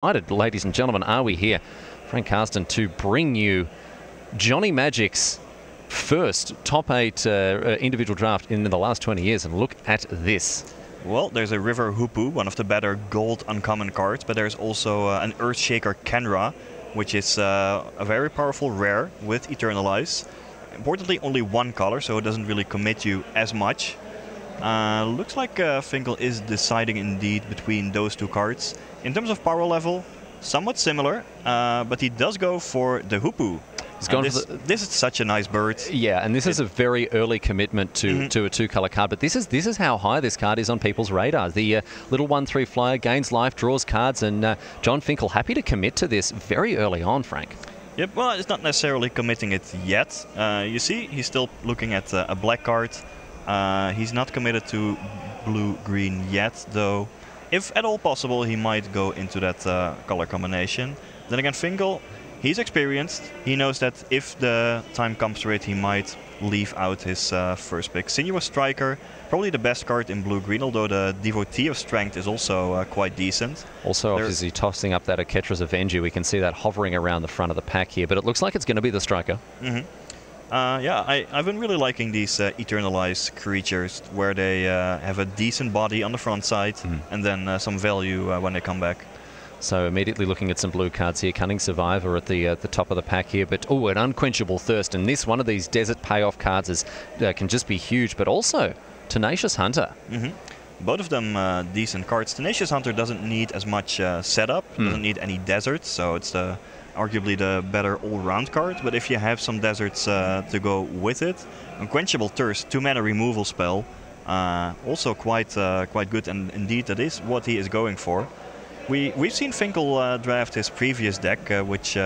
Ladies and gentlemen, are we here, Frank Carsten, to bring you Johnny Magic's first top 8 individual draft in the last 20 years, and look at this. Well, there's a River Hoopoe, one of the better gold uncommon cards, but there's also an Earthshaker Kenra, which is a very powerful rare with Eternalize. Importantly, only one color, so it doesn't really commit you as much. Looks like Finkel is deciding indeed between those two cards. In terms of power level, somewhat similar, but he does go for the Hoopoe. This is such a nice bird. Yeah, and this is a very early commitment to a 2-color card, but this is how high this card is on people's radars. The little 1/3 flyer gains life, draws cards, and John Finkel happy to commit to this very early on, Frank. Yep, well, it's not necessarily committing it yet. You see, he's still looking at a black card. He's not committed to blue-green yet, though. If at all possible, he might go into that color combination. Then again, Finkel, he's experienced. He knows that if the time comes for it, he might leave out his first pick. Sinuous Striker, probably the best card in blue-green, although the Devotee of Strength is also quite decent. Also, obviously, tossing up that Aketra's Avenger, we can see that hovering around the front of the pack here, but it looks like it's going to be the Striker. Yeah, I've been really liking these Eternalized creatures, where they have a decent body on the front side, and then some value when they come back. So immediately looking at some blue cards here. Cunning Survivor at the top of the pack here, but an Unquenchable Thirst, and this one of these desert payoff cards can just be huge, but also Tenacious Hunter. Both of them decent cards. Tenacious Hunter doesn't need as much setup, doesn't need any deserts, so it's arguably the better all-round card. But if you have some deserts to go with it, Unquenchable Thirst, 2-mana removal spell, also quite good, and indeed that is what he is going for. We've seen Finkel draft his previous deck, which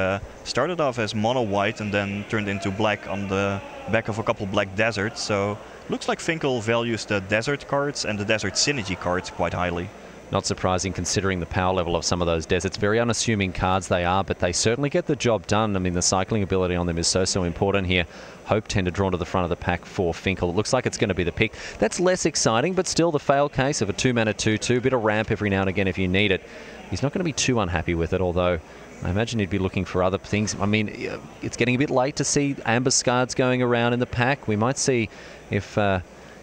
started off as mono-white and then turned into black on the back of a couple black deserts. So looks like Finkel values the desert cards and the desert synergy cards quite highly. Not surprising considering the power level of some of those deserts. Very unassuming cards they are, but they certainly get the job done. I mean, the cycling ability on them is so important here. Hope Tender drawn to the front of the pack for Finkel. It looks like it's going to be the pick. That's less exciting, but still the fail case of a 2-mana 2/2. Bit of ramp every now and again if you need it. He's not going to be too unhappy with it, although I imagine he'd be looking for other things. I mean, it's getting a bit late to see ambuscards going around in the pack. We might see if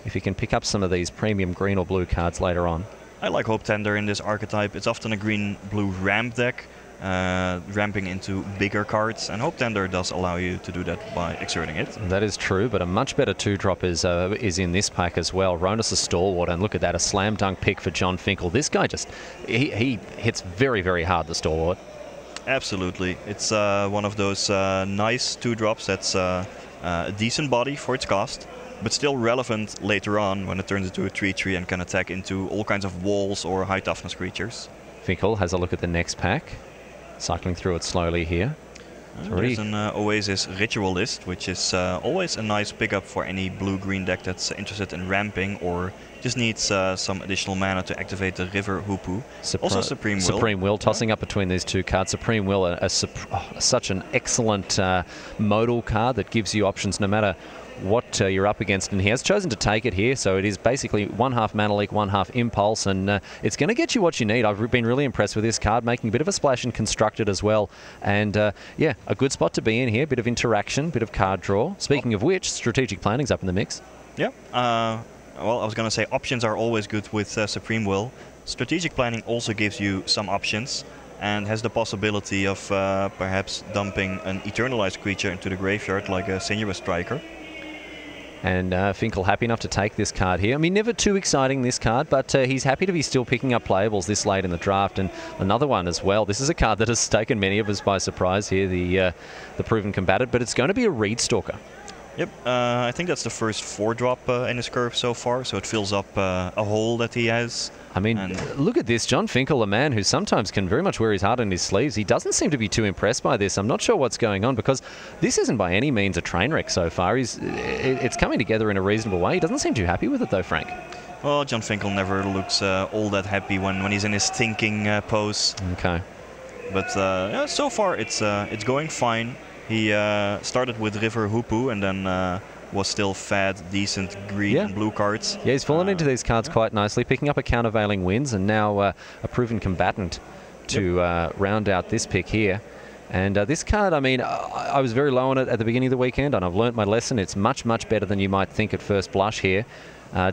he can pick up some of these premium green or blue cards later on. I like Hope Tender in this archetype. It's often a green-blue ramp deck, ramping into bigger cards, and Hope Tender does allow you to do that by exerting it. That is true, but a much better 2-drop is in this pack as well. Ronus a Stalwart, and look at that, a slam dunk pick for John Finkel. This guy just, he hits very hard, the Stalwart. Absolutely. It's one of those nice 2-drops that's a decent body for its cost, but still relevant later on when it turns into a 3/3 and can attack into all kinds of walls or high toughness creatures. Finkel has a look at the next pack, cycling through it slowly here. There's an Oasis Ritualist, which is always a nice pickup for any blue-green deck that's interested in ramping or just needs some additional mana to activate the River Hoopoe. Also Supreme Will. Supreme Will, tossing up between these two cards. Supreme Will, such an excellent modal card that gives you options no matter what you're up against, and he has chosen to take it here, so it is basically 1/2 Mana Leak, 1/2 Impulse, and it's going to get you what you need. I've been really impressed with this card, making a bit of a splash and constructed as well, and yeah, a good spot to be in here, bit of interaction, bit of card draw. Speaking of which, strategic planning's up in the mix. Yeah, well, I was going to say options are always good with Supreme Will. Strategic planning also gives you some options and has the possibility of perhaps dumping an Eternalized creature into the graveyard like a Sinuous Striker. And Finkel happy enough to take this card here. I mean, never too exciting, this card, but he's happy to be still picking up playables this late in the draft. And another one as well. This is a card that has taken many of us by surprise here, the Proven Combatant, but it's going to be a Reed Stalker. Yep, I think that's the first 4-drop in his curve so far, so it fills up a hole that he has. I mean, look at this. John Finkel, a man who sometimes can very much wear his heart on his sleeves. He doesn't seem to be too impressed by this. I'm not sure what's going on, because this isn't by any means a train wreck so far. It's coming together in a reasonable way. He doesn't seem too happy with it, though, Frank. Well, John Finkel never looks all that happy when he's in his thinking pose. Okay. But yeah, so far it's going fine. He started with River Hoopoe and then was still fed decent green and blue cards. Yeah, he's fallen into these cards quite nicely, picking up a Countervailing Winds and now a Proven Combatant to round out this pick here. And this card, I mean, I was very low on it at the beginning of the weekend, and I've learnt my lesson. It's much, much better than you might think at first blush here.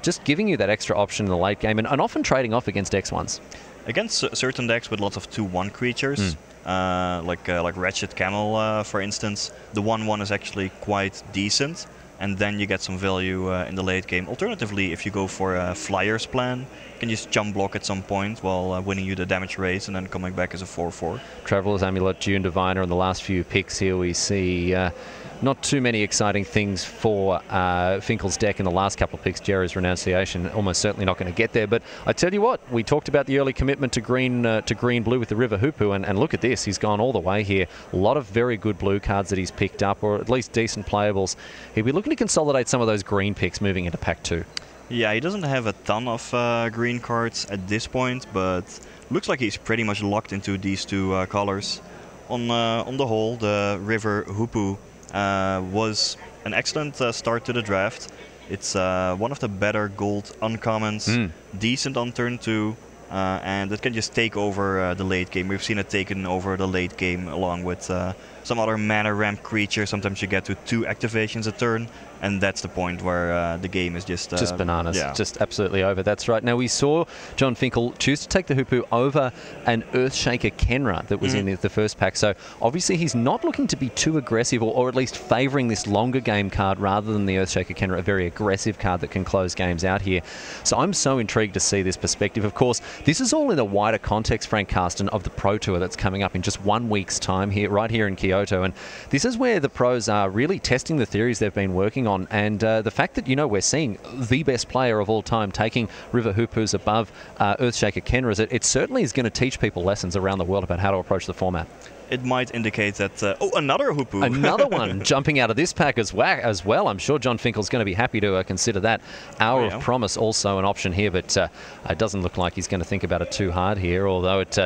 Just giving you that extra option in the late game, and often trading off against X1s. Against certain decks with lots of 2/1 creatures, like Wretched Camel, for instance, the 1/1 is actually quite decent, and then you get some value in the late game. Alternatively, if you go for a Flyers plan, you can just jump block at some point while winning you the damage race and then coming back as a 4/4. Traveler's Amulet, Dune Diviner, and the last few picks here we see not too many exciting things for Finkel's deck in the last couple of picks. Jerry's Renunciation, almost certainly not going to get there. But I tell you what, we talked about the early commitment to green-blue with the River Hoopoe, and look at this. He's gone all the way here. A lot of very good blue cards that he's picked up, or at least decent playables. He'll be looking to consolidate some of those green picks moving into Pack 2. Yeah, he doesn't have a ton of green cards at this point, but looks like he's pretty much locked into these two colors. On the whole, the River Hoopoe was an excellent start to the draft. It's one of the better gold uncommons, decent on turn 2, and it can just take over the late game. We've seen it taken over the late game along with some other mana ramp creature. Sometimes you get to 2 activations a turn, and that's the point where the game is just bananas, yeah. Just absolutely over. That's right. Now we saw John Finkel choose to take the Hoopoe over an Earthshaker Kenra that was in the first pack. So obviously he's not looking to be too aggressive, or at least favouring this longer game card rather than the Earthshaker Kenra, a very aggressive card that can close games out here. So I'm so intrigued to see this perspective. Of course, this is all in a wider context, Frank Carsten, of the Pro Tour that's coming up in just 1 week's time here, right here in Kyoto. And this is where the pros are really testing the theories they've been working on, and the fact that, we're seeing the best player of all time taking River Hoopoes above Earthshaker Kenras, it certainly is going to teach people lessons around the world about how to approach the format. It might indicate that, another Hoopoe. Another one jumping out of this pack as well. I'm sure John Finkel's going to be happy to consider that. Hour of Promise also an option here, but it doesn't look like he's going to think about it too hard here, although it...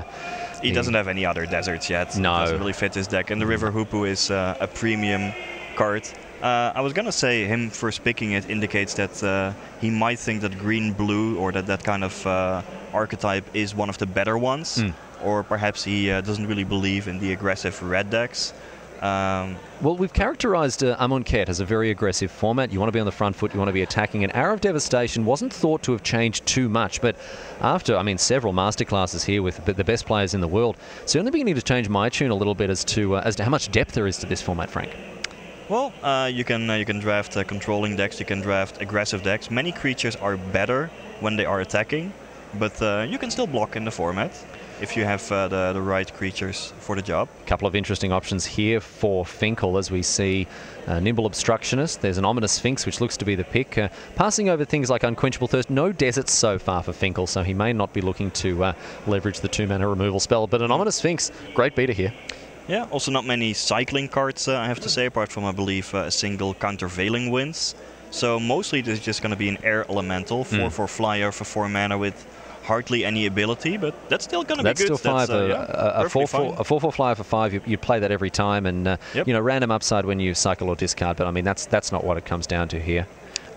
he doesn't have any other deserts yet. No. It doesn't really fit his deck, and the River Hoopoe is a premium card. I was going to say him first picking it indicates that he might think that green-blue, or that kind of archetype, is one of the better ones. Or perhaps he doesn't really believe in the aggressive red decks. Well, we've characterized Amonkhet as a very aggressive format. You want to be on the front foot, you want to be attacking. And Hour of Devastation wasn't thought to have changed too much, but after, several masterclasses here with the best players in the world, certainly beginning to change my tune a little bit as to how much depth there is to this format, Frank. Well, you can draft controlling decks, you can draft aggressive decks. Many creatures are better when they are attacking, but you can still block in the format if you have the right creatures for the job. A couple of interesting options here for Finkel as we see Nimble Obstructionist. There's an Ominous Sphinx, which looks to be the pick. Passing over things like Unquenchable Thirst. No deserts so far for Finkel, so he may not be looking to leverage the 2-mana removal spell. But an Ominous Sphinx, great beater here. Yeah, also not many cycling cards, I have to say, apart from, I believe, a single Countervailing Winds. So mostly this is just going to be an Air Elemental, 4/4 flyer for 4 mana with hardly any ability, but that's still going to be good. That's still 5. A 4/4 flyer for 5, you'd play that every time, and random upside when you cycle or discard, but that's not what it comes down to here.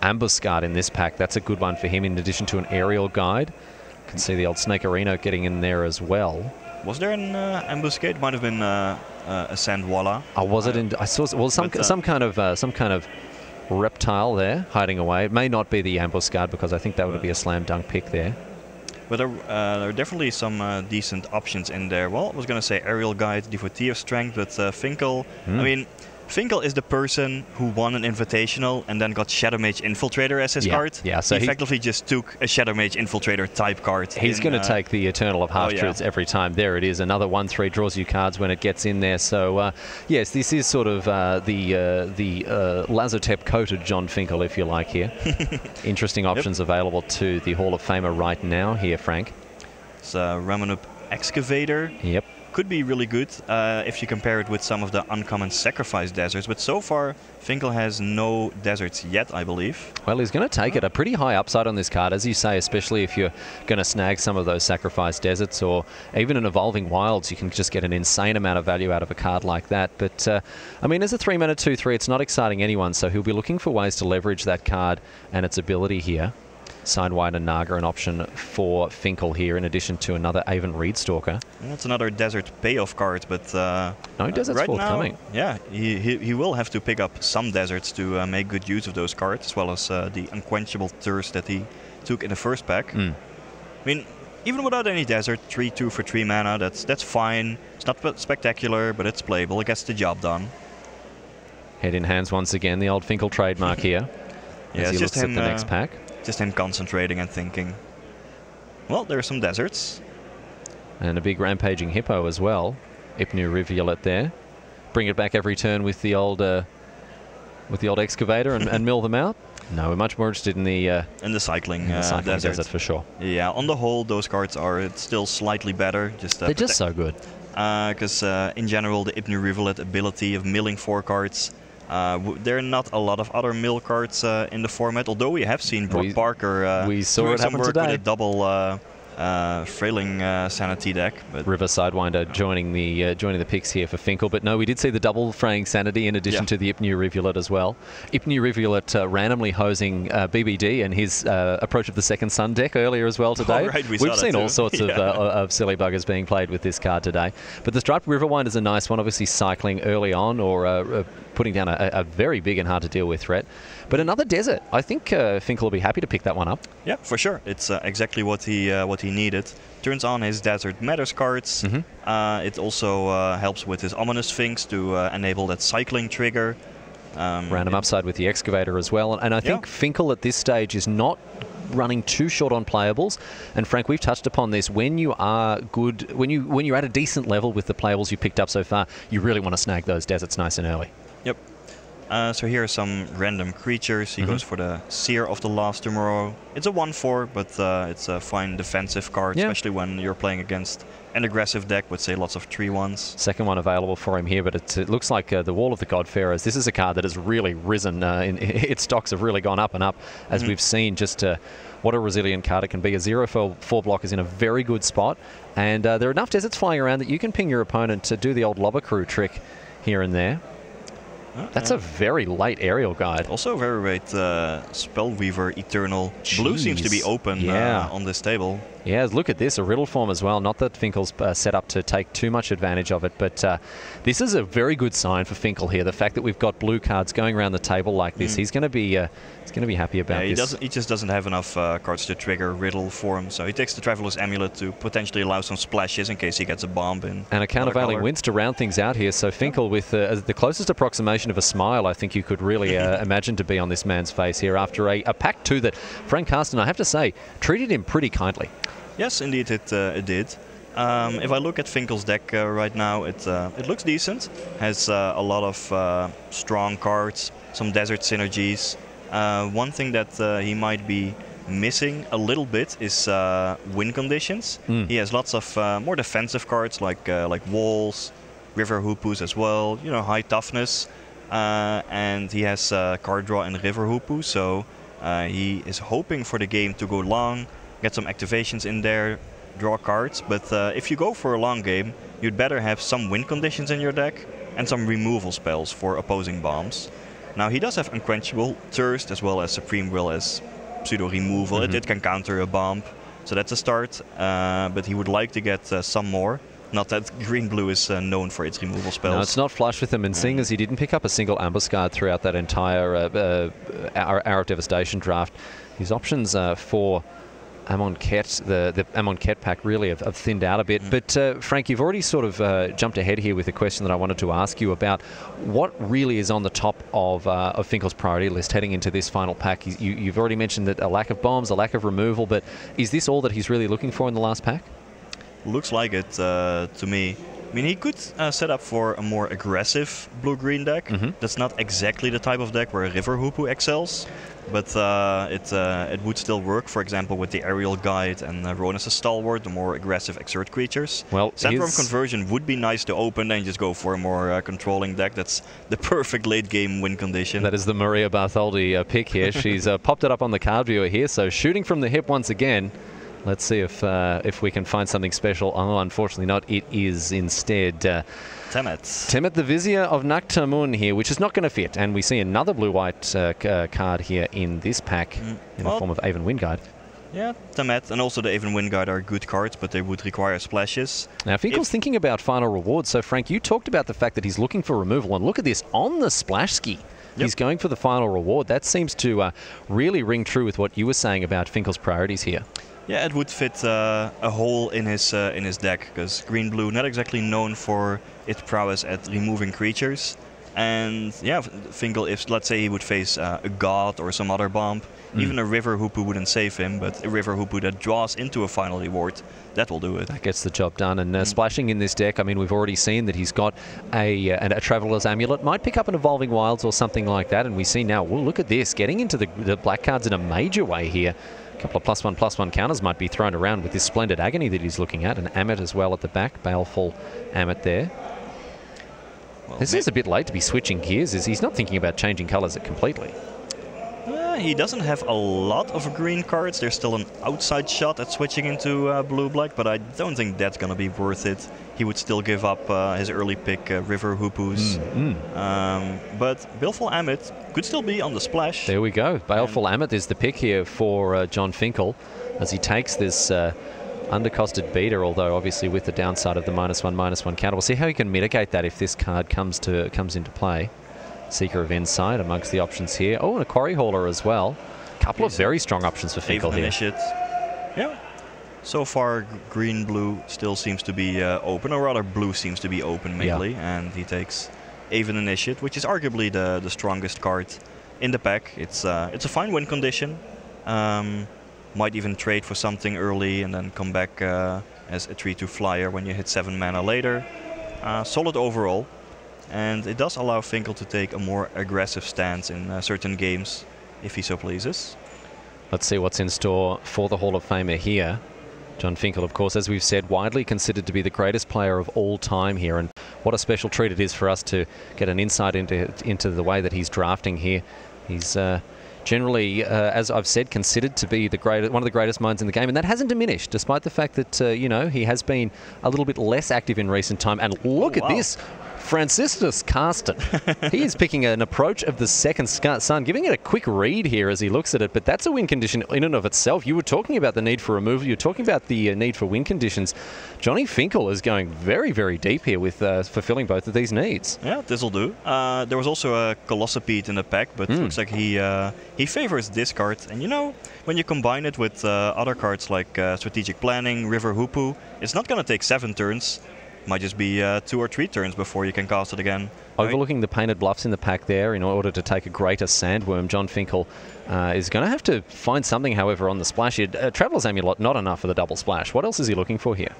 Ambuscade in this pack, that's a good one for him in addition to an Aerial Guide. You can see the old Snake Arena getting in there as well. Was there an Ambuscade? Might have been a Sandwalla. Oh, was it? I saw some kind of reptile there hiding away. It may not be the Ambuscade, because I think that would be a slam dunk pick there. But there are definitely some decent options in there. Well, I was going to say Aerial Guide, Devotee of Strength, but Finkel. Finkel is the person who won an Invitational and then got Shadow Mage Infiltrator as his card. Yeah, so he effectively just took a Shadow Mage Infiltrator type card. He's going to take the Eternal of Half-Truths every time. There it is. Another 1/3 draws you cards when it gets in there. So, yes, this is sort of the Lazotep-coated John Finkel, if you like, here. Interesting options available to the Hall of Famer right now here, Frank. It's Ramanup Excavator. Yep. Could be really good if you compare it with some of the uncommon sacrifice deserts, but so far Finkel has no deserts yet, I believe. Well, he's going to take it. A pretty high upside on this card, as you say, especially if you're going to snag some of those sacrifice deserts, or even in Evolving Wilds, you can just get an insane amount of value out of a card like that. But, as a 3-mana 2/3, it's not exciting anyone, so he'll be looking for ways to leverage that card and its ability here. Sidewinder Naga an option for Finkel here, in addition to another Avon Reedstalker. And that's another desert payoff card, but no deserts right forthcoming. Now, yeah, he will have to pick up some deserts to make good use of those cards, as well as the unquenchable thirst that he took in the first pack. I mean, even without any desert, 3/2 for 3 mana, that's fine. It's not spectacular, but it's playable. It gets the job done. Head in hands once again, the old Finkel trademark here. Yeah, as he just looks him, at the next pack. Just him concentrating and thinking. Well, there are some deserts. And a big rampaging hippo as well. Ipnu Rivulet there. Bring it back every turn with the old excavator and mill them out. No, we're much more interested in the cycling, desert for sure. Yeah, on the whole, those cards are still slightly better. They're just so good. Because in general, the Ipnu Rivulet ability of milling 4 cards. There are not a lot of other mill cards in the format, although we have seen Brock Parker we saw doing it some happen work today. with a double Frailing Sanity deck. But River Sidewinder joining the picks here for Finkel. But no, we did see the double Fraying Sanity in addition to the Ipnu Rivulet as well. Ipnu Rivulet randomly hosing BBD and his approach of the Second Sun deck earlier as well today. Oh, right, We've seen all sorts of silly buggers being played with this card today. But the Striped Riverwind is a nice one, obviously cycling early on or putting down a very big and hard to deal with threat. But another desert. I think Finkel will be happy to pick that one up. Yeah, for sure. It's exactly what he needed. Turns on his Desert Matters cards. It also helps with his Ominous Sphinx to enable that cycling trigger. Random upside with the Excavator as well. And I think Finkel at this stage is not running too short on playables. And Frank, we've touched upon this. When you are good, when you're at a decent level with the playables you picked up so far, you really want to snag those deserts nice and early. Yep. So here are some random creatures. He goes for the Seer of the Last Tomorrow. It's a 1/4, but it's a fine defensive card, especially when you're playing against an aggressive deck with, say, lots of 3/1s. Second one available for him here, but it looks like the Wall of the Godfarers. This is a card that has really risen. Its stocks have really gone up and up, as we've seen just what a resilient card it can be. A 0/4 block is in a very good spot, and there are enough deserts flying around that you can ping your opponent to do the old Lobber Crew trick here and there. That's a very late aerial guide. Also very late Spellweaver Eternal. Blue seems to be open on this table. Yeah, look at this, a riddle form as well. Not that Finkel's set up to take too much advantage of it, but this is a very good sign for Finkel here. The fact that we've got blue cards going around the table like this, he's going to be happy about this. He just doesn't have enough cards to trigger riddle form, so he takes the Traveler's Amulet to potentially allow some splashes in case he gets a bomb in. And a countervailing winds to round things out here. So Finkel with the closest approximation of a smile I think you could really imagine to be on this man's face here after a pack 2 that Frank Carsten, I have to say, treated him pretty kindly. Yes, indeed it did. If I look at Finkel's deck right now, it looks decent. Has a lot of strong cards, some desert synergies. One thing that he might be missing a little bit is win conditions. He has lots of more defensive cards like walls, river hoopus as well. You know, high toughness, and he has card draw in river hoopu. So he is hoping for the game to go long. Get some activations in there, draw cards, but if you go for a long game, you'd better have some win conditions in your deck and some removal spells for opposing bombs. Now he does have Unquenchable Thirst as well as Supreme Will as pseudo removal. It can counter a bomb, so that's a start, but he would like to get some more. Not that green-blue is known for its removal spells. No, it's not flush with them, and seeing as he didn't pick up a single ambuscade throughout that entire Hour of Devastation draft, his options for Amonkhet, the Amonkhet pack really have thinned out a bit. But Frank, you've already sort of jumped ahead here with a question that I wanted to ask you about what really is on the top of Finkel's priority list heading into this final pack. You've already mentioned that a lack of bombs, a lack of removal, but is this all that he's really looking for in the last pack? Looks like it to me. I mean, he could set up for a more aggressive blue-green deck. That's not exactly the type of deck where a River Hoopu excels, but it would still work, for example, with the Aerial Guide and Ronus' Stalwart, the more aggressive exert creatures. Well, Sandworm Conversion would be nice to open and just go for a more controlling deck. That's the perfect late-game win condition. That is the Maria Bartholdi pick here. She's popped it up on the card viewer here, so shooting from the hip once again. Let's see if we can find something special. Oh, unfortunately not. It is instead Temet, the Vizier of Naktamun here, which is not going to fit. And we see another blue-white card here in this pack in the form of Aven Windguide. Yeah, Temet and also the Aven Windguide are good cards, but they would require splashes. Now, Finkel's thinking about final rewards. So, Frank, you talked about the fact that he's looking for removal. And look at this, on the splash ski. Yep. He's going for the final reward. That seems to really ring true with what you were saying about Finkel's priorities here. Yeah, it would fit a hole in his deck, because green-blue not exactly known for its prowess at removing creatures. And yeah, Finkel, if let's say he would face a god or some other bomb, even a River Hoopoe wouldn't save him, but a River Hoopoe that draws into a final reward, that will do it. That gets the job done. And splashing in this deck, I mean, we've already seen that he's got a Traveler's Amulet. Might pick up an Evolving Wilds or something like that. And we see now, well, look at this, getting into the black cards in a major way here. A couple of +1/+1 counters might be thrown around with this Splendid Agony that he's looking at. And Amit as well at the back, Baleful Amit there. Well, this is a bit late to be switching gears. He's not thinking about changing colours completely. He doesn't have a lot of green cards. There's still an outside shot at switching into blue-black, but I don't think that's going to be worth it. He would still give up his early pick, River Hoopoes. But Baleful Amit could still be on the splash. There we go. Baleful Amit is the pick here for John Finkel as he takes this undercosted beater, although obviously with the downside of the -1/-1 counter. We'll see how he can mitigate that if this card comes into play. Seeker of Insight amongst the options here. Oh, and a Quarry Hauler as well. A couple of very strong options for Finkel here. Yeah. So far, green-blue still seems to be open, or rather blue seems to be open mainly, and he takes Aven Initiate, which is arguably the strongest card in the pack. It's a fine win condition. Might even trade for something early and then come back as a 3/2 flyer when you hit 7 mana later. Solid overall. And it does allow Finkel to take a more aggressive stance in certain games, if he so pleases. Let's see what's in store for the Hall of Famer here. John Finkel, of course, as we've said, widely considered to be the greatest player of all time here. And what a special treat it is for us to get an insight into the way that he's drafting here. He's generally, as I've said, considered to be one of the greatest minds in the game. And that hasn't diminished, despite the fact that, you know, he has been a little bit less active in recent time. And look at this. Franciscus Carsten. He is picking an approach of the second sun, giving it a quick read here as he looks at it, but that's a win condition in and of itself. You were talking about the need for removal, you're talking about the need for win conditions. Johnny Finkel is going very, very deep here with fulfilling both of these needs. Yeah, this'll do. There was also a Colossopede in the pack, but it looks like he favors this card. And you know, when you combine it with other cards like Strategic Planning, River Hoopoe, it's not going to take 7 turns. Might just be 2 or 3 turns before you can cast it again. Overlooking the Painted Bluffs in the pack there in order to take a greater Sandworm, John Finkel is going to have to find something, however, on the splash here. Traveler's Amulet, not enough for the double splash. What else is he looking for here?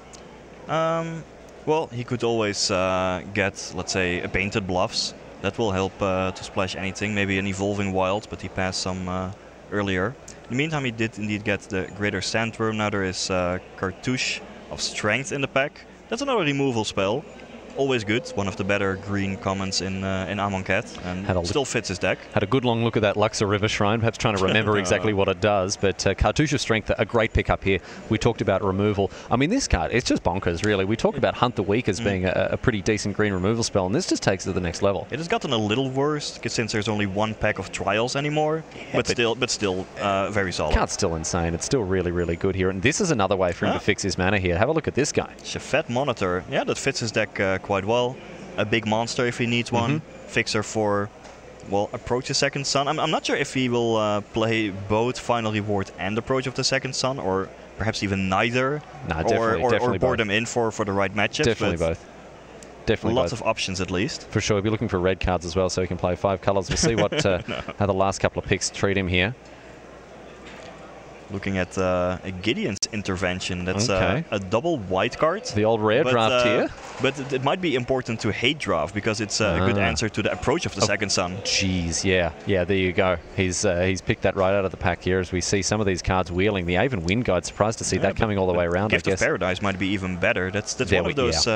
Well, he could always get, let's say, a Painted Bluffs. That will help to splash anything. Maybe an Evolving Wild, but he passed some earlier. In the meantime, he did indeed get the Greater Sandworm. Now there is Cartouche of Strength in the pack. That's another removal spell. Always good. One of the better green commons in Amonkhet, and still fits his deck. Had a good long look at that Luxor River Shrine, perhaps trying to remember exactly what it does. But Cartouche of Strength, a great pickup here. We talked about removal. I mean, this card, it's just bonkers, really. We talk about Hunt the Weak as being a pretty decent green removal spell, and this just takes it to the next level. It has gotten a little worse since there's only 1 pack of Trials anymore, but still very solid. Card's still insane. It's still really, really good here. And this is another way for him to fix his mana here. Have a look at this guy. Shafet Monitor. Yeah, that fits his deck quite well. A big monster if he needs one. Fixer for, well, Approach the Second Sun. I'm not sure if he will play both Final Reward and Approach of the Second Sun, or perhaps even neither. No, definitely or board them in for the right matchup. Definitely both. Definitely lots of options at least. For sure. He'll be looking for red cards as well, so he can play 5 colors. We'll see what how the last couple of picks treat him here. Looking at a Gideon's Intervention. That's a double white card. The old rare draft here. But it might be important to hate draft because it's a good answer to the approach of the second sun. Jeez, yeah, there you go. He's picked that right out of the pack here as we see some of these cards wheeling. The Avon Wind Guide, surprised to see that coming all the way around, Gift I guess. of Paradise might be even better. That's one of those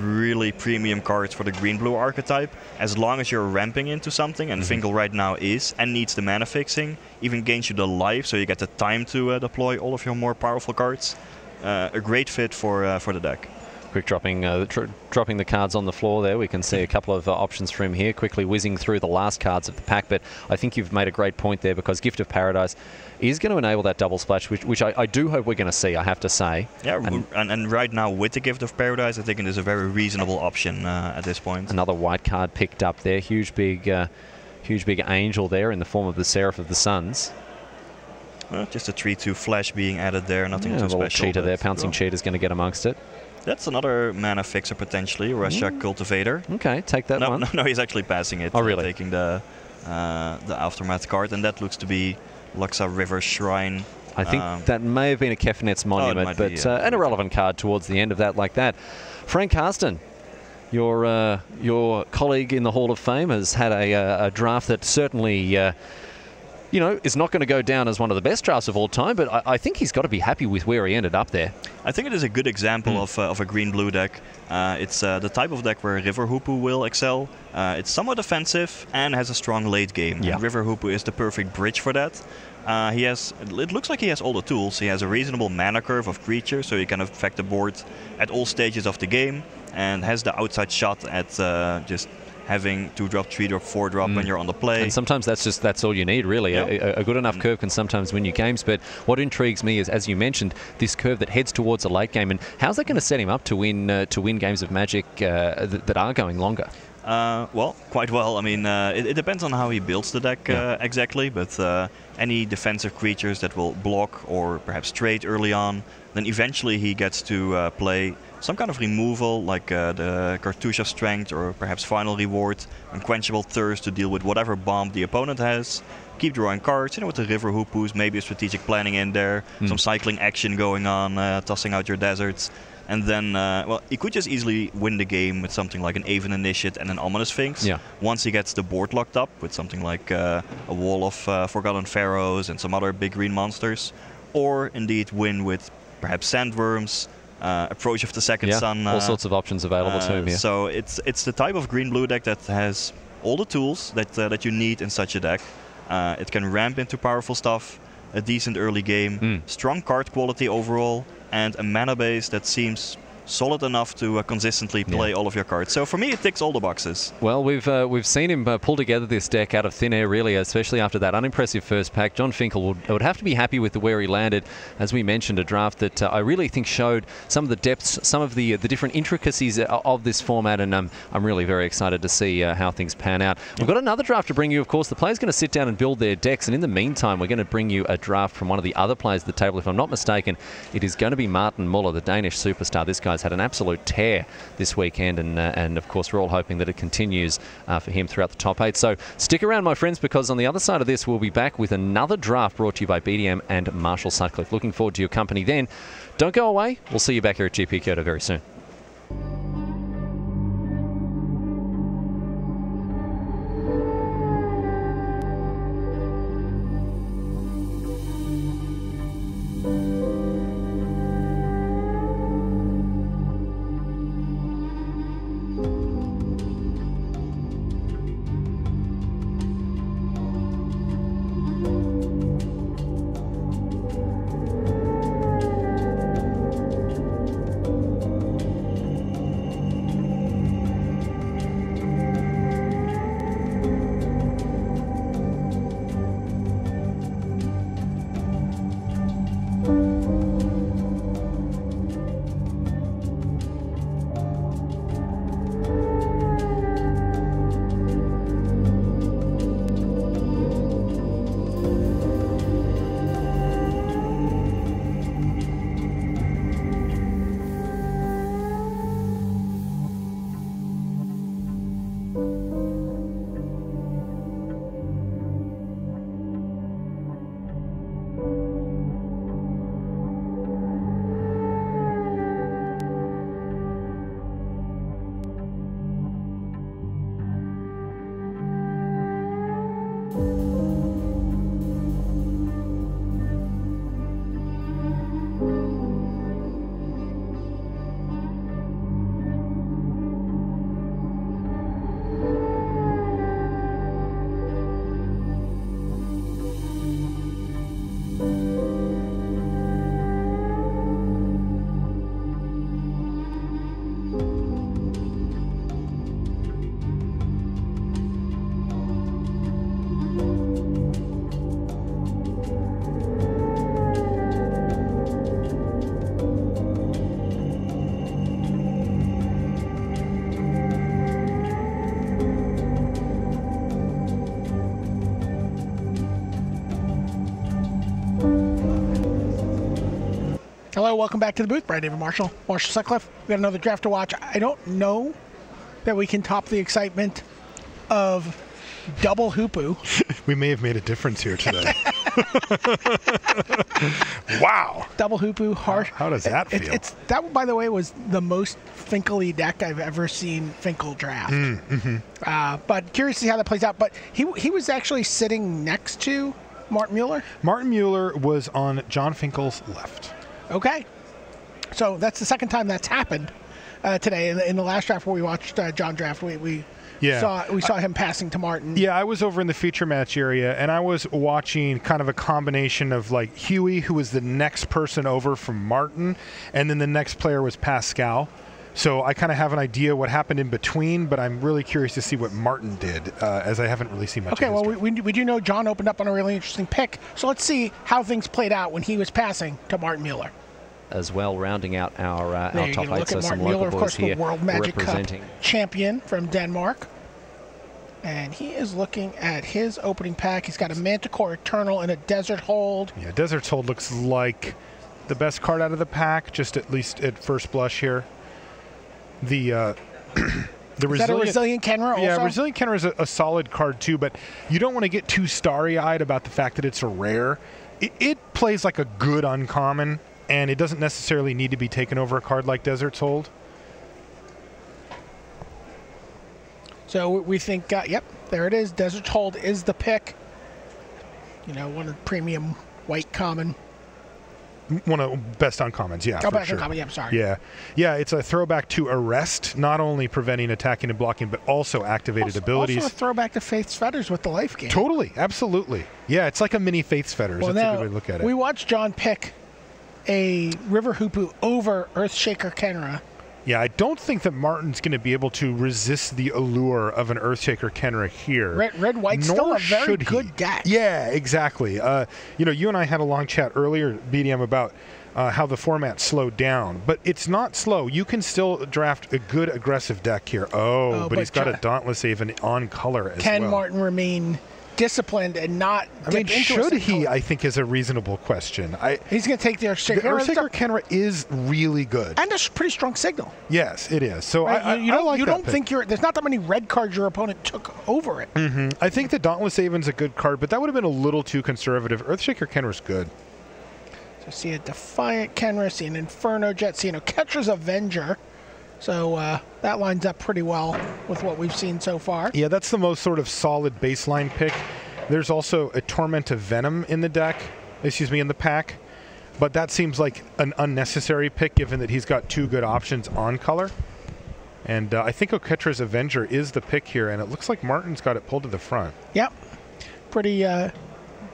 really premium cards for the green-blue archetype. As long as you're ramping into something, and Finkel right now is, and needs the mana fixing, even gains you the life, so you get the time to deploy all of your more powerful cards. A great fit for the deck. Quick dropping the cards on the floor there. We can see a couple of options for him here, quickly whizzing through the last cards of the pack. But I think you've made a great point there, because Gift of Paradise is going to enable that double splash, which I do hope we're going to see, I have to say. Yeah, and right now with the Gift of Paradise, I think it is a very reasonable option at this point. Another white card picked up there. Huge big angel there in the form of the Seraph of the Suns. Just a 3/2 flash being added there, nothing too special. A little cheetah there, pouncing cheetah's going to get amongst it. That's another mana fixer potentially, Russia Cultivator. Okay, take that one. No, he's actually passing it. Oh, really? Taking the Aftermath card, and that looks to be Luxa River Shrine. I think that may have been a Kefnet's Monument, but an irrelevant card towards the end of that like that. Frank Karsten, your colleague in the Hall of Fame, has had a draft that certainly is not going to go down as one of the best drafts of all time, but I think he's got to be happy with where he ended up there. I think it is a good example of a green-blue deck. It's the type of deck where River Hoopoe will excel. It's somewhat offensive and has a strong late game. Yeah. And River Hoopoe is the perfect bridge for that. It looks like he has all the tools. He has a reasonable mana curve of creatures, so he can affect the board at all stages of the game, and has the outside shot at just having 2-drop, 3-drop, 4-drop when you're on the play. And sometimes that's all you need, really. Yeah. A good enough curve can sometimes win you games. But what intrigues me is, as you mentioned, this curve that heads towards a late game. And how's that going to set him up to win games of Magic that are going longer? Well, quite well. I mean, it depends on how he builds the deck exactly, but any defensive creatures that will block or perhaps trade early on, then eventually he gets to play some kind of removal, like the Cartouche of Strength, or perhaps Final Reward, Unquenchable Thirst to deal with whatever bomb the opponent has. Keep drawing cards, with the River Hoopoes, maybe a strategic planning in there, some cycling action going on, tossing out your deserts. And then, he could just easily win the game with something like an Avon Initiate and an Ominous Sphinx. Yeah. Once he gets the board locked up with something like a wall of Forgotten Pharaohs and some other big green monsters. Or indeed win with perhaps Sandworms, Approach of the Second Sun. All sorts of options available to him here. So it's the type of green-blue deck that has all the tools that you need in such a deck. It can ramp into powerful stuff, a decent early game, strong card quality overall, and a mana base that seems solid enough to consistently play all of your cards. So for me, it ticks all the boxes. Well, we've seen him pull together this deck out of thin air, really, especially after that unimpressive first pack. John Finkel would have to be happy with where he landed. As we mentioned, a draft that I really think showed some of the depths, some of the different intricacies of this format, and I'm really very excited to see how things pan out. We've got another draft to bring you, of course. The players are going to sit down and build their decks, and in the meantime, we're going to bring you a draft from one of the other players at the table. If I'm not mistaken, it is going to be Martin Muller, the Danish superstar. This guy's had an absolute tear this weekend, and of course we're all hoping that it continues for him throughout the top 8. So stick around, my friends, because on the other side of this we'll be back with another draft brought to you by BDM and Marshall Sutcliffe. Looking forward to your company then. Don't go away. We'll see you back here at GP Kyoto very soon. Hello, welcome back to the booth. Brian David Marshall Sutcliffe. We got another draft to watch. I don't know that we can top the excitement of double Hoopu. We may have made a difference here today. Wow. Double Hoopu, harsh. How does that feel? That, by the way, was the most Finkel-y deck I've ever seen Finkel draft. But curious to see how that plays out. But he was actually sitting next to Martin Muller. Martin Muller was on John Finkel's left. Okay. So that's the second time that's happened today. In the last draft where we watched John draft, we saw him passing to Martin. Yeah, I was over in the feature match area, and I was watching kind of a combination of like Huey, who was the next person over from Martin, and then the next player was Pascal. So I kind of have an idea what happened in between, but I'm really curious to see what Martin did, as I haven't really seen much of his well, draft. we do know John opened up on a really interesting pick, so let's see how things played out when he was passing to Martin Muller. As well, rounding out our There, top you eight, so look at some Martin local Muller, of boys course, here the World Magic Cup representing. champion from Denmark. And he is looking at his opening pack. He's got a Manticore Eternal and a Desert Hold. Yeah, Desert Hold looks like the best card out of the pack, just at least at first blush here. The Is that a Resilient Kenra also? Yeah, Resilient Kenra is a solid card too, but you don't want to get too starry-eyed about the fact that it's a rare. It plays like a good uncommon, and it doesn't necessarily need to be taken over a card like Desert's Hold. So we think, yep, there it is. Desert Hold is the pick. You know, one of the premium white common. One of the best uncommons, yeah. Oh, best sure. uncommon, yeah, I'm sorry. Yeah, it's a throwback to Arrest, not only preventing attacking and blocking, but also activated abilities. Also a throwback to Faith's Fetters with the life gain. Totally, absolutely. Yeah, it's like a mini Faith's Fetters. Well, That's now, a good way to look at it. we watched John pick a River Hoopu over Earthshaker Kenra. Yeah, I don't think that Martin's going to be able to resist the allure of an Earthshaker Kenra here. Red-White's still a very good deck. Yeah, exactly. You and I had a long chat earlier, BDM, about how the format slowed down. But it's not slow. You can still draft a good aggressive deck here. But he's got a Dauntless Haven on color as well. Can Martin remain disciplined and not dip into should he, color? I think, is a reasonable question. He's going to take the Earthshaker. The Earthshaker Kenra is really good. And a pretty strong signal. Yes, it is. So right? I like you that don't pick. think there's not that many red cards your opponent took over it. I think the Dauntless Haven's a good card, but that would have been a little too conservative. Earthshaker Kenra's good. So see a Defiant Kenra, see an Inferno Jet, see an Oketra's Avenger. So that lines up pretty well with what we've seen so far. Yeah, that's the most sort of solid baseline pick. There's also a Torment of Venom in the in the pack. But that seems like an unnecessary pick given that he's got two good options on color. And I think Oketra's Avenger is the pick here, and it looks like Martin's got it pulled to the front. Yep. Pretty,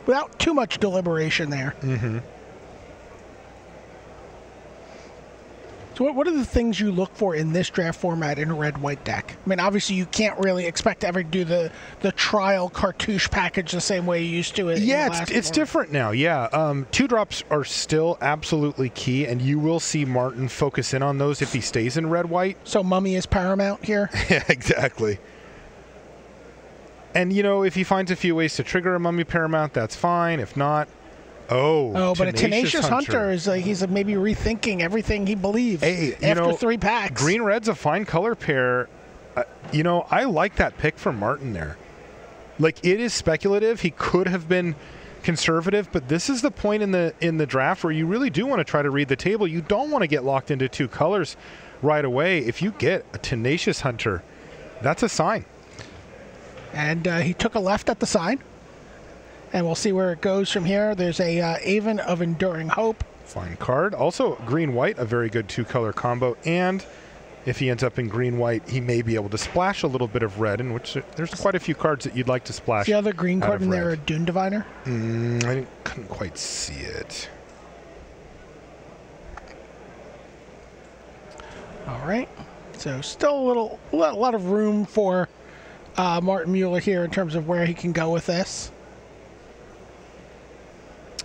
without too much deliberation there. So what are the things you look for in this draft format in a red-white deck? I mean, obviously you can't really expect to ever do the trial cartouche package the same way you used to. It's different now. Yeah, two drops are still absolutely key, and you will see Martin focus in on those if he stays in red-white. So Mummy is paramount here? Yeah, exactly. And, if he finds a few ways to trigger a Mummy paramount, that's fine. If not... but a Tenacious Hunter is he's maybe rethinking everything he believed after 3 packs. Green-red's a fine color pair. I like that pick from Martin there. Like, it is speculative. He could have been conservative, but this is the point in the draft where you really do want to try to read the table. You don't want to get locked into 2 colors right away. If you get a Tenacious Hunter, that's a sign. And he took a left at the sign. And we'll see where it goes from here. There's a Aven of Enduring Hope. Fine card. Also, green-white, a very good 2-color combo. And if he ends up in green-white, he may be able to splash a little bit of red, in which there's quite a few cards that you'd like to splash. The other green card in there, a Dune Diviner? I couldn't quite see it. All right. So still a lot of room for Martin Muller here in terms of where he can go with this.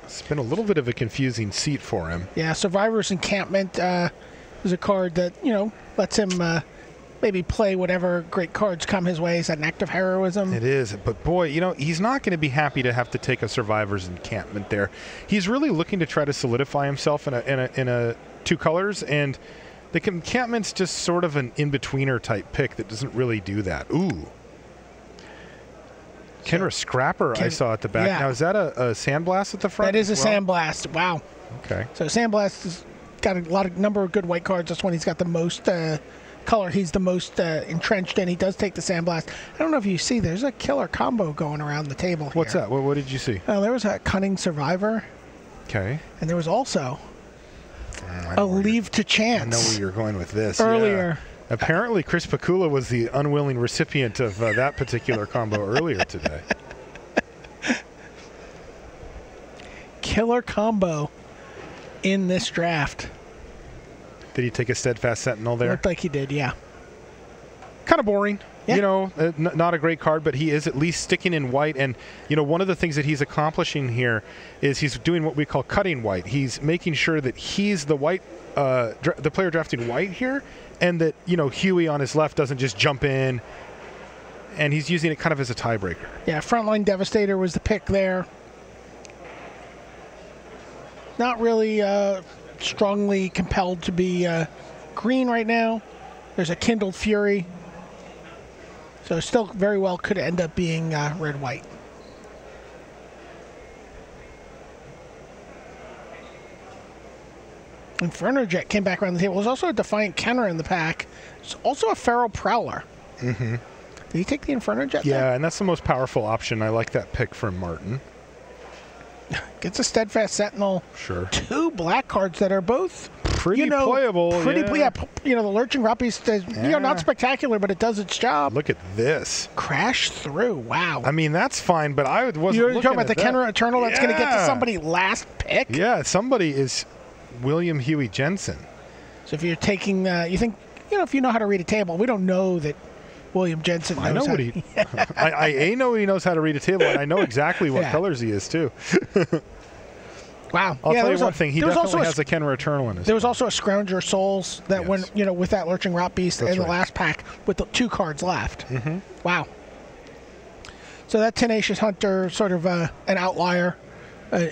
It's been a little bit of a confusing seat for him. Yeah, Survivor's Encampment is a card that, lets him maybe play whatever great cards come his way. Is that an act of heroism? It is, but boy, he's not going to be happy to have to take a Survivor's Encampment there. He's really looking to try to solidify himself in a 2 colors, and the Encampment's just sort of an in-betweener type pick that doesn't really do that. Ooh. Kenra Scrapper I saw at the back. Yeah. Now, is that a Sandblast at the front? That is a Sandblast. Wow. Okay. So Sandblast has got a number of good white cards. That's when he's got the most color. He's the most entrenched in. He does take the Sandblast. I don't know if you see, there's a killer combo going around the table here. What's that? What did you see? There was a Cunning Survivor. Okay. And there was also a Leave to Chance. I know where you're going with this. Earlier. Yeah. Apparently, Chris Pakula was the unwilling recipient of that particular combo earlier today. Killer combo in this draft. Did he take a Steadfast Sentinel there? Looked like he did, yeah. Kind of boring. Yeah. Not a great card, but he is at least sticking in white. And, one of the things that he's accomplishing here is he's doing what we call cutting white. He's making sure that he's the white, the player drafting white here, and that, Huey on his left doesn't just jump in. And he's using it kind of as a tiebreaker. Yeah, Frontline Devastator was the pick there. Not really strongly compelled to be green right now. There's a Kindled Fury. So still very well could end up being red-white. Inferno Jet came back around the table. There's also a Defiant Kenner in the pack. There's also a Feral Prowler. Mm-hmm. Did he take the Inferno Jet? Yeah, there? and that's the most powerful option. I like that pick from Martin. Gets a Steadfast Sentinel. Sure. 2 black cards that are both pretty playable. The Lurching Ruppy, not spectacular, but it does its job. Look at this. Crash through. Wow. I mean, that's fine, but I wasn't You're looking talking about at the that. Kenra Eternal that's going to get to somebody last pick? Yeah, somebody is William Huey Jensen. So if you're taking, you think, if you know how to read a table, we don't know that William Jensen knows I know what he. I know he knows how to read a table, and I know exactly what colors he is too. Wow. I'll tell you one thing. He definitely has a Kenra Eternal in his. There was also a Scrounger Souls that went, with that Lurching Rot Beast in the last pack with the 2 cards left. Mm-hmm. Wow. So that Tenacious Hunter, sort of an outlier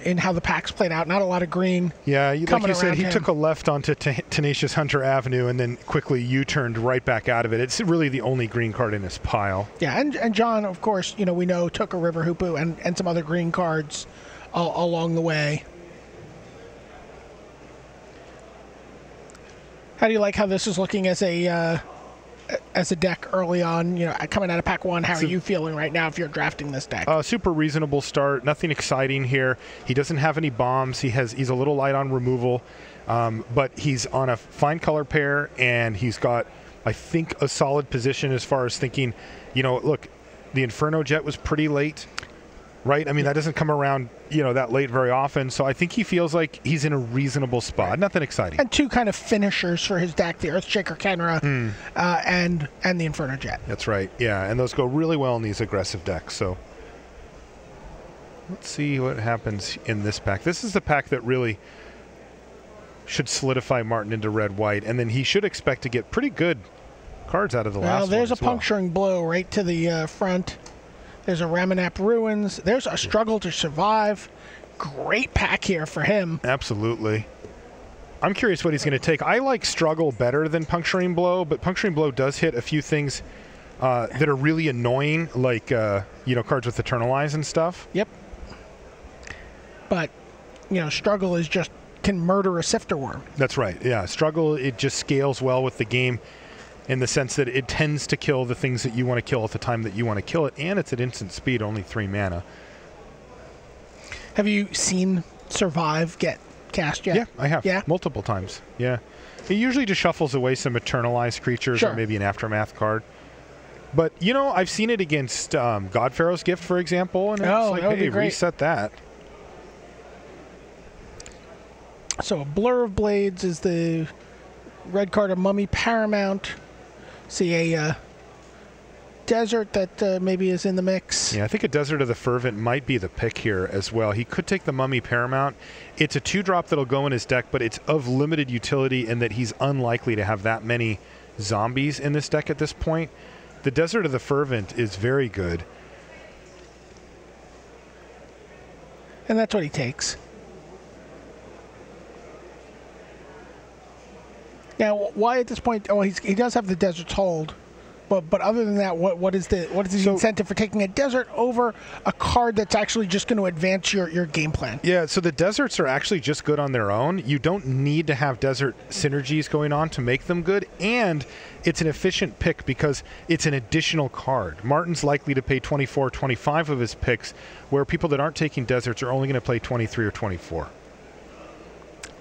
in how the packs played out. Not a lot of green. Yeah, like you said, he him. took a left onto Tenacious Hunter Avenue and then quickly U-turned right back out of it. It's really the only green card in his pile. Yeah, and John, of course, we know took a River Hoopoe and some other green cards along the way. How do you like how this is looking as a deck early on? Coming out of pack 1, how are you feeling right now if you're drafting this deck? Super reasonable start. Nothing exciting here. He doesn't have any bombs. He's a little light on removal, but he's on a fine color pair, and he's got, I think, a solid position as far as thinking. Look, the Inferno Jet was pretty late. Right? I mean, that doesn't come around, that late very often. So I think he feels like he's in a reasonable spot. Nothing exciting. And 2 kind of finishers for his deck, the Earthshaker Kenra and the Inferno Jet. That's right. Yeah, and those go really well in these aggressive decks. So let's see what happens in this pack. This is the pack that really should solidify Martin into red-white, and then he should expect to get pretty good cards out of the last one. There's a Puncturing Blow right to the front. There's a Ramanap Ruins. There's a Struggle to Survive. Great pack here for him. Absolutely. I'm curious what he's going to take. I like Struggle better than Puncturing Blow, but Puncturing Blow does hit a few things that are really annoying, like cards with Eternalize and stuff. Yep. But Struggle is can murder a Sifter Worm. That's right. Yeah, Struggle, it just scales well with the game, in the sense that it tends to kill the things that you want to kill at the time that you want to kill it, and it's at instant speed, only 3 mana. Have you seen Survive get cast yet? Yeah, I have. Yeah? Multiple times. Yeah. It usually just shuffles away some Eternalized creatures or maybe an Aftermath card. But, I've seen it against God Pharaoh's Gift, for example, and it's like, hey, reset that. So a Blur of Blades is the red card of Mummy Paramount. See a Desert that maybe is in the mix. Yeah, I think a Desert of the Fervent might be the pick here as well. He could take the Mummy Paramount. It's a 2-drop that'll go in his deck, but it's of limited utility in that he's unlikely to have that many zombies in this deck at this point. The Desert of the Fervent is very good. And that's what he takes. Now, why at this point? Oh, he does have the Desert's Hold, but other than that, what is the incentive for taking a Desert over a card that's actually just going to advance your game plan? Yeah, so the Deserts are actually just good on their own. You don't need to have Desert synergies going on to make them good, and it's an efficient pick because it's an additional card. Martin's likely to pay 24, 25 of his picks, where people that aren't taking Deserts are only going to play 23 or 24.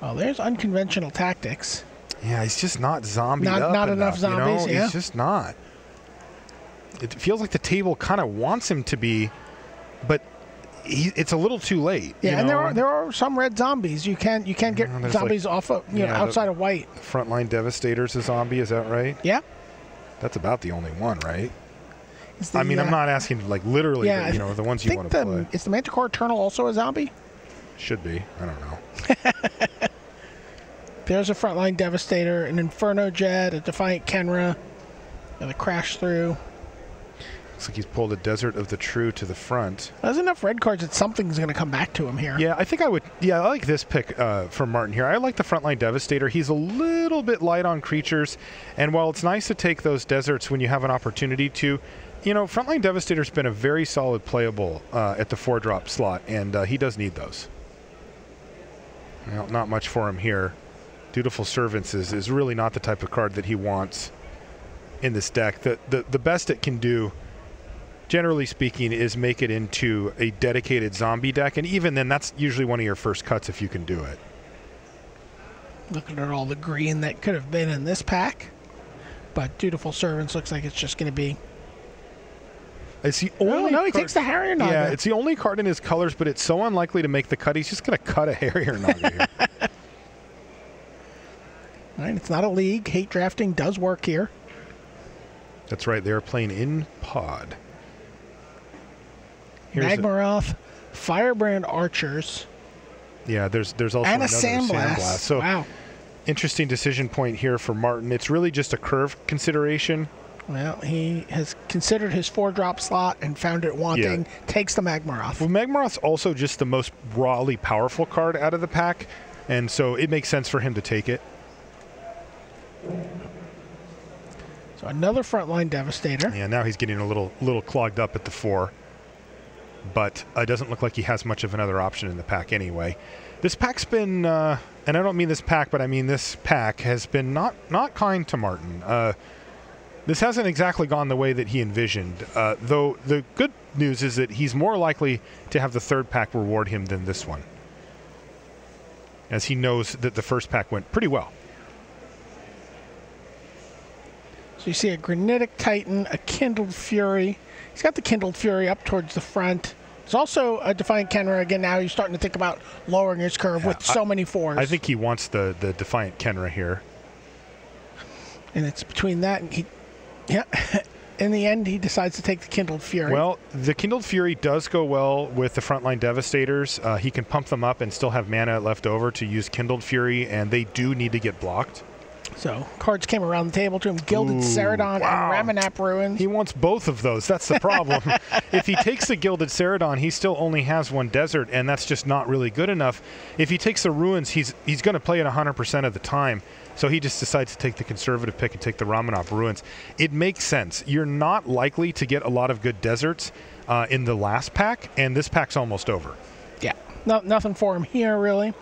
Well, there's unconventional tactics. Yeah, he's just not zombied up Not enough zombies, you know? yeah. He's just not. It feels like the table kind of wants him to be, but it's a little too late. Yeah, you and know? there are some red zombies. You can't get zombies off of outside of white. Frontline Devastator's a zombie, is that right? Yeah. That's about the only one, right? I mean, I'm not asking like literally, but, the ones you want to play. Is the Manticore Eternal also a zombie? Should be. I don't know. There's a Frontline Devastator, an Inferno Jet, a Defiant Kenra, and a Crash Through. Looks like he's pulled a Desert of the True to the front. There's enough red cards that something's going to come back to him here. Yeah, I think I would. Yeah, I like this pick from Martin here. I like the Frontline Devastator. He's a little bit light on creatures, and while it's nice to take those deserts when you have an opportunity to, Frontline Devastator's been a very solid playable at the 4-drop slot, and he does need those. Well, not much for him here. Dutiful Servants is really not the type of card that he wants in this deck. The best it can do, generally speaking, is make it into a dedicated zombie deck, and even then, that's usually one of your first cuts if you can do it. Looking at all the green that could have been in this pack, but Dutiful Servants looks like it's just going to be... It's the only he takes the Harrier Naga. Yeah, it's the only card in his colors, but it's so unlikely to make the cut. He's just going to cut a Harrier Naga here. All right, it's not a league. Hate drafting does work here. That's right. They're playing in pod. Magmaroth, Firebrand Archers. Yeah, there's also and another a Sandblast. So wow. Interesting decision point here for Martin. It's really just a curve consideration. Well, he has considered his 4-drop slot and found it wanting. Yeah. Takes the Magmaroth. Well, Magmaroth's also just the most rawly powerful card out of the pack, and so it makes sense for him to take it. So another Frontline Devastator. Yeah, now he's getting a little clogged up at the 4. But it doesn't look like he has much of another option in the pack anyway. This pack's been, and I don't mean this pack, but I mean this pack has been not kind to Martin. This hasn't exactly gone the way that he envisioned, though the good news is that he's more likely to have the 3rd pack reward him than this one, as he knows that the first pack went pretty well. So you see a Granitic Titan, a Kindled Fury. He's got the Kindled Fury up towards the front. There's also a Defiant Kenra. Again, now he's starting to think about lowering his curve with so many 4s. I think he wants the Defiant Kenra here. And it's between that and in the end, he decides to take the Kindled Fury. Well, the Kindled Fury does go well with the Frontline Devastators. He can pump them up and still have mana left over to use Kindled Fury, and they do need to get blocked. So cards came around the table to him: Gilded Ceradon and Ramunap Ruins. He wants both of those. That's the problem. If he takes the Gilded Ceradon, he still only has 1 desert, and that's just not really good enough. If he takes the Ruins, he's going to play it 100% of the time. So he just decides to take the conservative pick and take the Ramunap Ruins. It makes sense. You're not likely to get a lot of good deserts in the last pack, and this pack's almost over. Yeah, nothing for him here, really.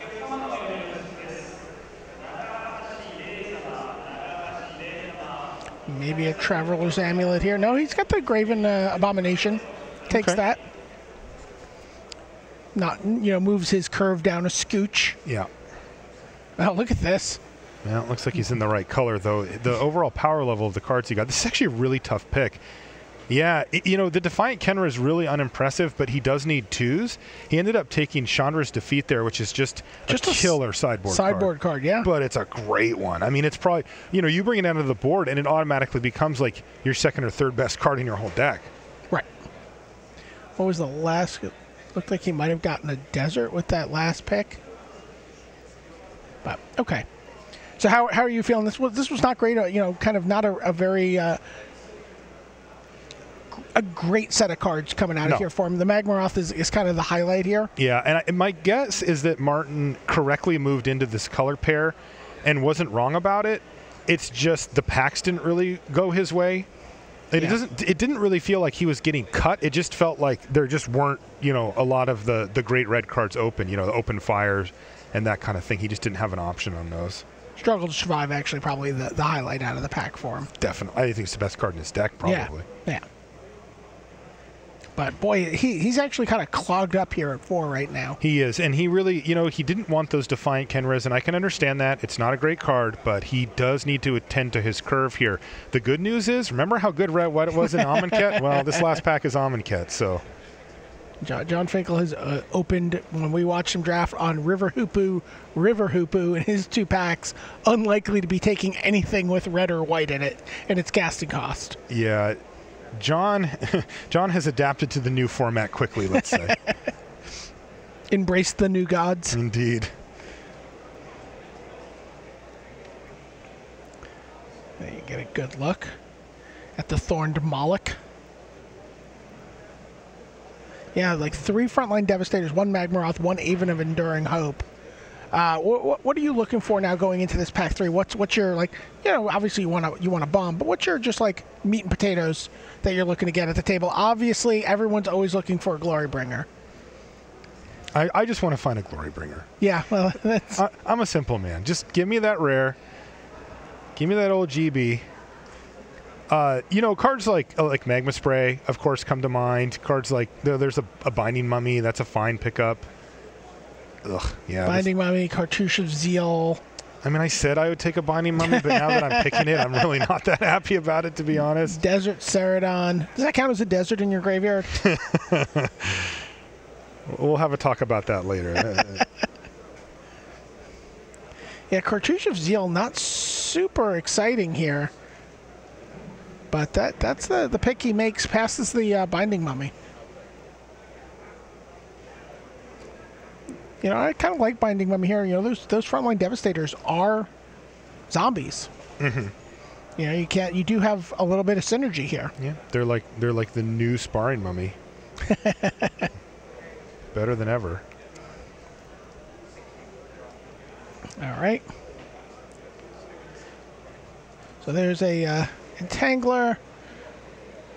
Maybe a Traveler's Amulet here. No, he's got the Graven Abomination. Takes that. Moves his curve down a scooch. Yeah. Oh, look at this. Well, it looks like he's in the right color, though. The overall power level of the cards he got, this is actually a really tough pick. Yeah, the Defiant Kenra is really unimpressive, but he does need 2s. He ended up taking Chandra's Defeat there, which is just a killer sideboard card, yeah. But it's a great one. I mean, it's probably, you bring it out of the board, and it automatically becomes like your 2nd or 3rd best card in your whole deck. Right. What was the last? It looked like he might have gotten a desert with that last pick. But, okay. So how are you feeling? This was not great. Kind of not a very a great set of cards coming out of here for him. The Magmaroth is kind of the highlight here. Yeah, and my guess is that Martin correctly moved into this color pair and wasn't wrong about it. It's just the packs didn't really go his way. It didn't really feel like he was getting cut. It just felt like there just weren't, a lot of the great red cards open, the open fires and that kind of thing. He just didn't have an option on those. Struggle to Survive, actually, probably the highlight out of the pack for him. Definitely. I think it's the best card in his deck, probably. Yeah. But, boy, he's actually kind of clogged up here at 4 right now. He is. And he really, he didn't want those Defiant Kenras, and I can understand that. It's not a great card, but he does need to attend to his curve here. The good news is, remember how good Red White it was in Amonkhet? Well, this last pack is Amonkhet, so... John Finkel has opened, when we watched him draft, on River Hoopu in his 2 packs, unlikely to be taking anything with red or white in it, and its casting cost. Yeah. John has adapted to the new format quickly, let's say. Embraced the new gods. Indeed. There you get a good look at the Thorned Moloch. Yeah, like 3 frontline Devastators, 1 Magmaroth, 1 Aven of Enduring Hope. What are you looking for now going into this pack 3? What's your, obviously you want to bomb, but what's your just like meat and potatoes that you're looking to get at the table? Obviously, everyone's always looking for a Glory Bringer. I just want to find a Glory Bringer. Yeah, well, that's... I'm a simple man. Just give me that rare. Give me that old GB. Cards like Magma Spray, of course, come to mind. Cards like there's a Binding Mummy. That's a fine pickup. Ugh, yeah. Binding Mummy, Cartouche of Zeal. I mean, I said I would take a Binding Mummy, but now that I'm picking it, I'm really not that happy about it, to be honest. Desert Ceradon. Does that count as a desert in your graveyard? We'll have a talk about that later. Yeah, Cartouche of Zeal, not super exciting here. But that's the pick he makes, passes the Binding Mummy. I kind of like Binding Mummy here. Those frontline Devastators are zombies. Mm-hmm. You do have a little bit of synergy here. Yeah, they're like the new Sparring Mummy. Better than ever. All right. So there's a Entangler.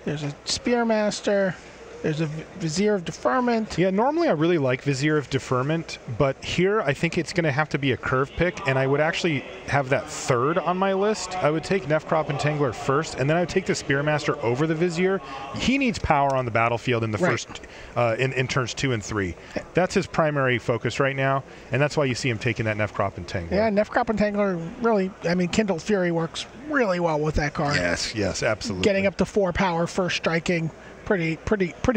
There's a Spearmaster. There's a Vizier of Deferment. Yeah, normally I really like Vizier of Deferment, but here I think it's going to have to be a curve pick, and I would actually have that third on my list. I would take Nefkrop Entangler first, and then I would take the Spearmaster over the Vizier. He needs power on the battlefield in the first, in turns 2 and 3. That's his primary focus right now, and that's why you see him taking that Nefkrop Entangler. Yeah, Nefkrop Entangler really, Kindled Fury works really well with that card. Yes, absolutely. Getting up to 4 power, first striking. Pretty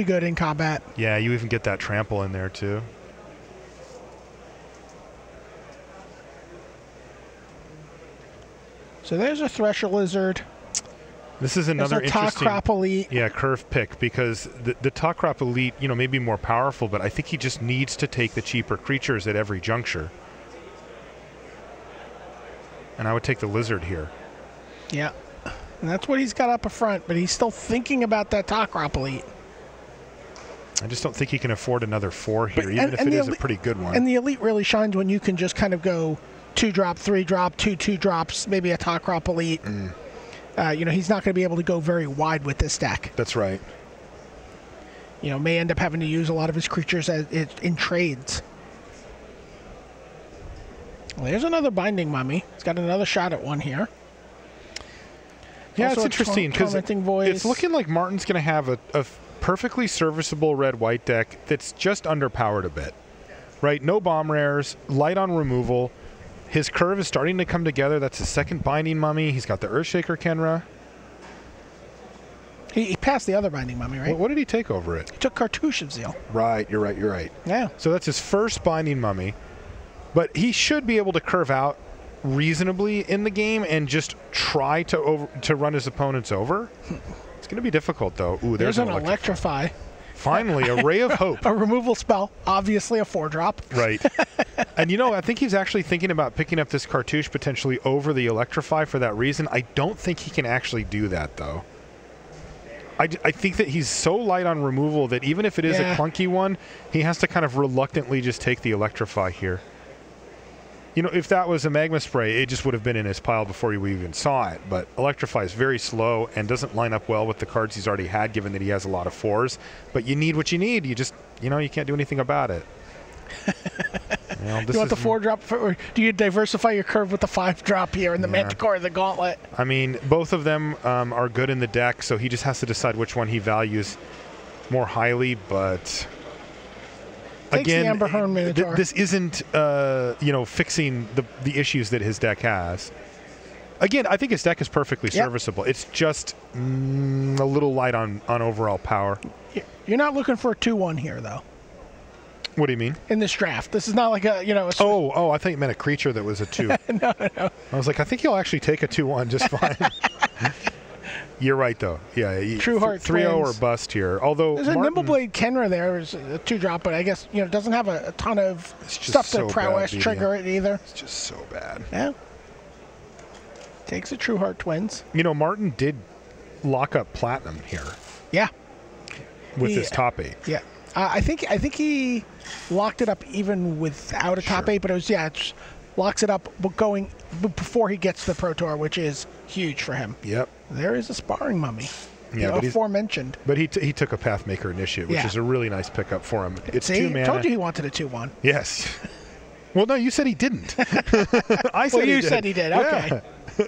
good in combat. Yeah, you even get that trample in there too. So there's a Thresher Lizard. This is another interesting Talkrop Elite. Yeah, curve pick, because the Talkrop Elite, may be more powerful, but I think he just needs to take the cheaper creatures at every juncture. And I would take the Lizard here. Yeah. And that's what he's got up front, but he's still thinking about that Talkrop Elite. I just don't think he can afford another 4 here, even if it is a pretty good one. And the Elite really shines when you can just kind of go 2-drop, 3-drop, 2 drops, maybe a Talkrop Elite. He's not going to be able to go very wide with this deck. That's right. May end up having to use a lot of his creatures in trades. Well, there's another Binding Mummy. He's got another shot at one here. Yeah, also it's interesting because it's looking like Martin's going to have a perfectly serviceable red-white deck that's just underpowered a bit. Right? No bomb rares, light on removal. His curve is starting to come together. That's his second Binding Mummy. He's got the Earthshaker Kenra. He passed the other Binding Mummy, right? What did he take over it? He took Cartouche of Zeal. Right, you're right. Yeah. So that's his first Binding Mummy. But he should be able to curve out reasonably in the game and just try to run his opponents over. It's going to be difficult, though. Ooh, there's an Electrify. Finally, a Ray of Hope. A removal spell, obviously a 4-drop. Right. And I think he's actually thinking about picking up this cartouche potentially over the Electrify for that reason. I don't think he can actually do that, though. I think that he's so light on removal that even if it is a clunky one, he has to kind of reluctantly just take the Electrify here. If that was a Magma Spray, it just would have been in his pile before we even saw it. But Electrify is very slow and doesn't line up well with the cards he's already had, given that he has a lot of 4s. But you need what you need. You just, you can't do anything about it. You want the 4-drop, or do you diversify your curve with the 5-drop here in the Manticore and the Gauntlet? I mean, both of them are good in the deck, so he just has to decide which one he values more highly. But again, this isn't fixing the issues that his deck has. Again, I think his deck is perfectly serviceable. It's just a little light on overall power. You're not looking for a 2-1 here, though. What do you mean? In this draft. This is not like a, a Oh, I thought you meant a creature that was a 2. No. I was like, I think he'll actually take a 2-1 just fine. You're right, though. Yeah. True Heart 3-0 or bust here. Although there's a Nimbleblade Kenra there, is a 2-drop, but I guess, it doesn't have a ton of stuff to prowess trigger it either. It's just so bad. Yeah. Takes a True Heart Twins. Martin did lock up Platinum here. Yeah. With his top 8. Yeah. I think he locked it up even without a top 8, but it was it locks it up going before he gets the Pro Tour, which is huge for him. Yep. There is a Sparring Mummy. Yeah, but aforementioned. But he took a Pathmaker Initiate, which is a really nice pickup for him. It's 2 mana. Told you he wanted a 2-1. Yes. Well, no, you said he didn't. I said you said he did. Okay. Yeah.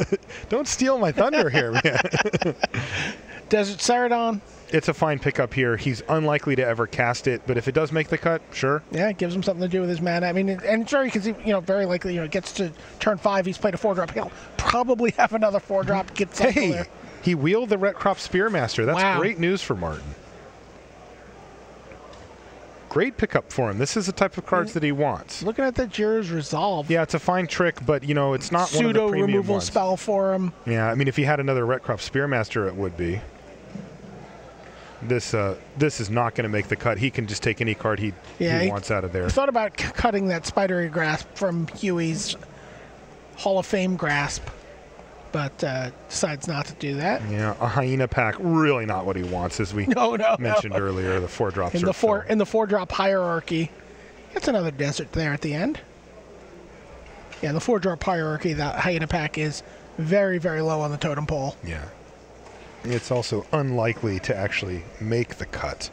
Don't steal my thunder here, man. Desert Ceradon. It's a fine pickup here. He's unlikely to ever cast it, but if it does make the cut, sure. Yeah, it gives him something to do with his mana. I mean, and it's very, very likely, it gets to turn 5, he's played a 4-drop. He'll probably have another 4-drop. Get something there. He wheeled the Ret Crop Spearmaster. That's great news for Martin. Great pickup for him. This is the type of cards that he wants. Looking at the Jira's Resolve. Yeah, it's a fine trick, but, it's not one of the premium pseudo-removal ones. spell for him. Yeah, I mean, if he had another Ret Crop Spearmaster, it would be. This is not going to make the cut. He can just take any card he wants out of there. I thought about cutting that Spidery Grasp from Huey's Hall of Fame Grasp, but decides not to do that. Yeah, a Hyena Pack, really not what he wants, as we mentioned earlier. The 4-drop in the 4-drop hierarchy. That's another desert there at the end. Yeah, in the 4-drop hierarchy, the Hyena Pack is very, very low on the totem pole. Yeah. It's also unlikely to actually make the cut.